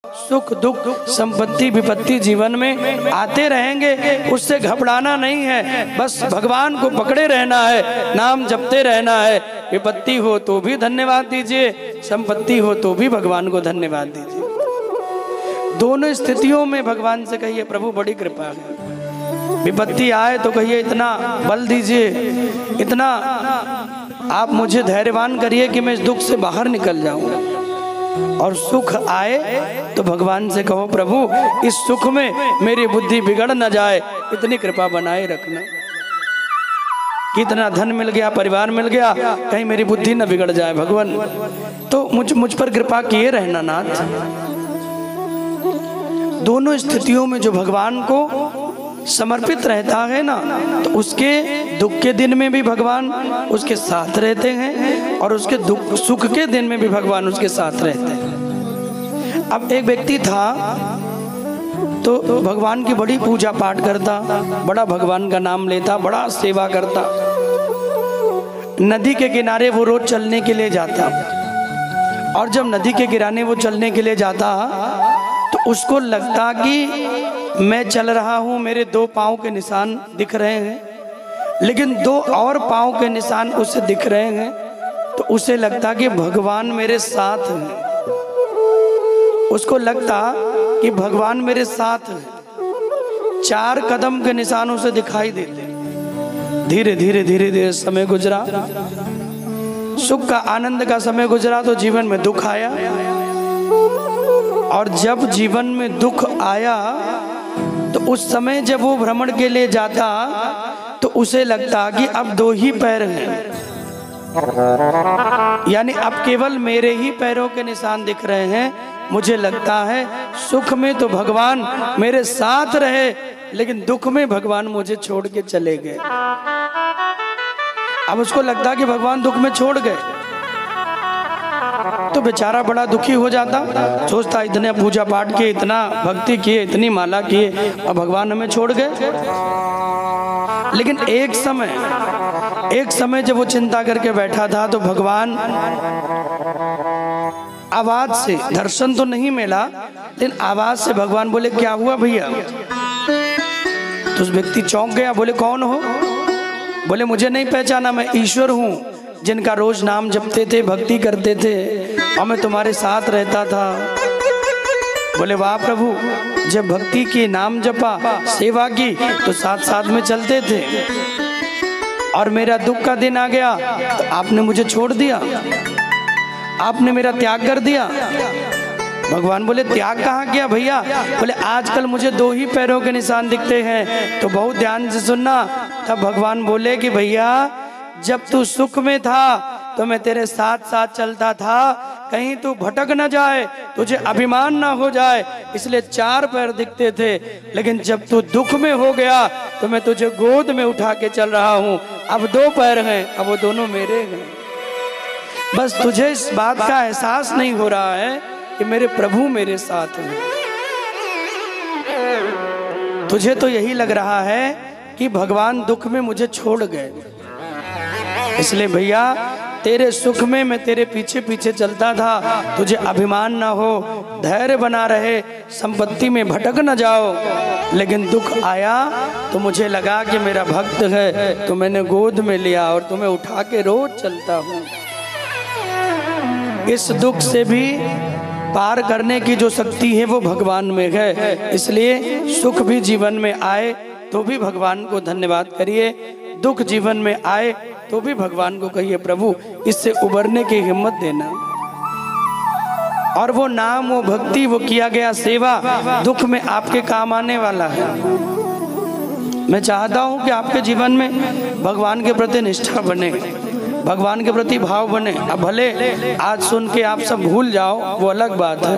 सुख दुख संपत्ति विपत्ति जीवन में आते रहेंगे, उससे घबराना नहीं है। बस भगवान को पकड़े रहना है, नाम जपते रहना है। विपत्ति हो तो भी धन्यवाद दीजिए, संपत्ति हो तो भी भगवान को धन्यवाद दीजिए। दोनों स्थितियों में भगवान से कहिए प्रभु बड़ी कृपा है। विपत्ति आए तो कहिए इतना बल दीजिए, इतना आप मुझे धैर्यवान करिए कि मैं इस दुख से बाहर निकल जाऊं। और सुख आए तो भगवान से कहो प्रभु इस सुख में मेरी बुद्धि बिगड़ न जाए, इतनी कृपा बनाए रखना। कितना धन मिल गया, परिवार मिल गया, कहीं मेरी बुद्धि न बिगड़ जाए भगवान, तो मुझ पर कृपा किए रहना नाथ। दोनों स्थितियों में जो भगवान को समर्पित रहता है ना, तो उसके दुख के दिन में भी भगवान उसके साथ रहते हैं और उसके दुख सुख के दिन में भी भगवान उसके साथ रहते हैं। अब एक व्यक्ति था तो भगवान की बड़ी पूजा पाठ करता, बड़ा भगवान का नाम लेता, बड़ा सेवा करता। नदी के किनारे वो रोज चलने के लिए जाता, और जब नदी के किनारे वो चलने के लिए जाता तो उसको लगता कि मैं चल रहा हूँ, मेरे 2 पाँव के निशान दिख रहे हैं, लेकिन 2 और पाँव के निशान उसे दिख रहे हैं, तो उसे लगता कि भगवान मेरे साथ हैं। उसको लगता कि भगवान मेरे साथ हैं। 4 कदम के निशान उसे दिखाई देते। धीरे धीरे धीरे धीरे समय गुजरा, सुख का आनंद का समय गुजरा, तो जीवन में दुख आया। और जब जीवन में दुख आया तो उस समय जब वो भ्रमण के लिए जाता तो उसे लगता कि अब 2 ही पैर हैं, यानी अब केवल मेरे ही पैरों के निशान दिख रहे हैं। मुझे लगता है सुख में तो भगवान मेरे साथ रहे, लेकिन दुख में भगवान मुझे छोड़ के चले गए। अब उसको लगता कि भगवान दुख में छोड़ गए, तो बेचारा बड़ा दुखी हो जाता, सोचता इतने पूजा पाठ किए, इतना भक्ति किए, इतनी माला किए, और भगवान हमें छोड़ गए। लेकिन एक समय जब वो चिंता करके बैठा था तो भगवान आवाज से, दर्शन तो नहीं मिला, लेकिन आवाज से भगवान बोले क्या हुआ भैया? तो उस व्यक्ति चौंक गया, बोले कौन हो? बोले मुझे नहीं पहचाना, मैं ईश्वर हूँ जिनका रोज नाम जपते थे, भक्ति करते थे, और मैं तुम्हारे साथ रहता था। बोले वाह प्रभु, जब भक्ति की, नाम जपा, सेवा की तो साथ साथ में चलते थे, और मेरा दुख का दिन आ गया तो आपने मुझे छोड़ दिया, आपने मेरा त्याग कर दिया। भगवान बोले त्याग कहाँ किया भैया? बोले आजकल मुझे 2 ही पैरों के निशान दिखते हैं, तो बहुत ध्यान से सुनना। तब भगवान बोले कि भैया जब तू सुख में था तो मैं तेरे साथ साथ चलता था, कहीं तू भटक न जाए, तुझे अभिमान ना हो जाए, इसलिए 4 पैर दिखते थे। लेकिन जब तू दुख में हो गया तो मैं तुझे गोद में उठा के चल रहा हूँ, अब 2 पैर हैं, अब वो दोनों मेरे हैं। बस तुझे इस बात का एहसास नहीं हो रहा है कि मेरे प्रभु मेरे साथ हैं। तुझे तो यही लग रहा है कि भगवान दुख में मुझे छोड़ गए। इसलिए भैया तेरे सुख में मैं तेरे पीछे पीछे चलता था, तुझे अभिमान ना हो, धैर्य बना रहे, संपत्ति में भटक न जाओ। लेकिन दुख आया तो मुझे लगा कि मेरा भक्त है, तो मैंने गोद में लिया और तुम्हें उठा के रोज चलता हूँ। इस दुख से भी पार करने की जो शक्ति है वो भगवान में है। इसलिए सुख भी जीवन में आए तो भी भगवान को धन्यवाद करिए, दुख जीवन में आए तो भी भगवान को कहिए प्रभु इससे उबरने की हिम्मत देना। और वो नाम, वो भक्ति, वो किया गया सेवा दुख में आपके काम आने वाला है। मैं चाहता हूँ कि आपके जीवन में भगवान के प्रति निष्ठा बने, भगवान के प्रति भाव बने। अब भले आज सुन के आप सब भूल जाओ, वो अलग बात है।